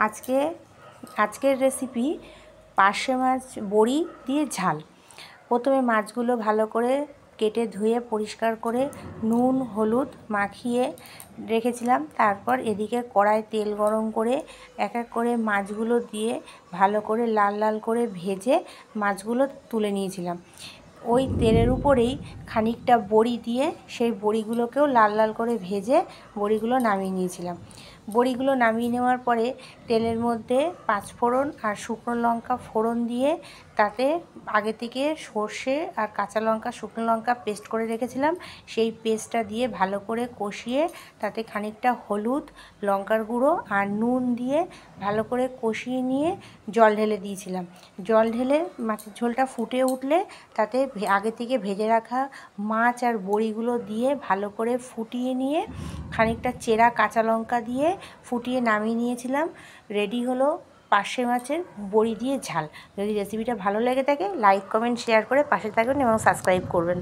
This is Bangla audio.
আজকের রেসিপি পার্শে মাছ বড়ি দিয়ে ঝাল। প্রথমে মাছগুলো ভালো করে কেটে ধুয়ে পরিষ্কার করে নুন হলুদ মাখিয়ে রেখেছিলাম। তারপর এদিকে কড়ায় তেল গরম করে এক এক করে মাছগুলো দিয়ে ভালো করে লাল লাল করে ভেজে মাছগুলো তুলে নিয়েছিলাম। ওই তেলের উপরেই খানিকটা বড়ি দিয়ে সেই বড়িগুলোকেও লাল লাল করে ভেজে বড়িগুলো নামিয়ে নিয়েছিলাম। বড়িগুলো নামিয়ে নেওয়ার পরে তেলের মধ্যে পাঁচফোড়ন আর শুকনো লঙ্কা ফোড়ন দিয়ে তাতে আগে থেকে সর্ষে আর কাঁচা লঙ্কা শুকনো লঙ্কা পেস্ট করে রেখেছিলাম, সেই পেস্টটা দিয়ে ভালো করে কষিয়ে তাতে খানিকটা হলুদ লঙ্কার গুঁড়ো আর নুন দিয়ে ভালো করে কষিয়ে নিয়ে জল ঢেলে দিয়েছিলাম। জল ঢেলে মাছের ঝোলটা ফুটে উঠলে তাতে আগে থেকে ভেজে রাখা মাছ আর বড়িগুলো দিয়ে ভালো করে ফুটিয়ে নিয়ে খানিকটা চেরা কাঁচা লঙ্কা দিয়ে ফুটিয়ে নামিয়ে নিয়েছিলাম। রেডি হলো পার্শে মাছের বড়ি দিয়ে ঝাল। যদি রেসিপিটা ভালো লেগে থাকে লাইক কমেন্ট শেয়ার করে পাশে থাকবেন এবং সাবস্ক্রাইব করবেন।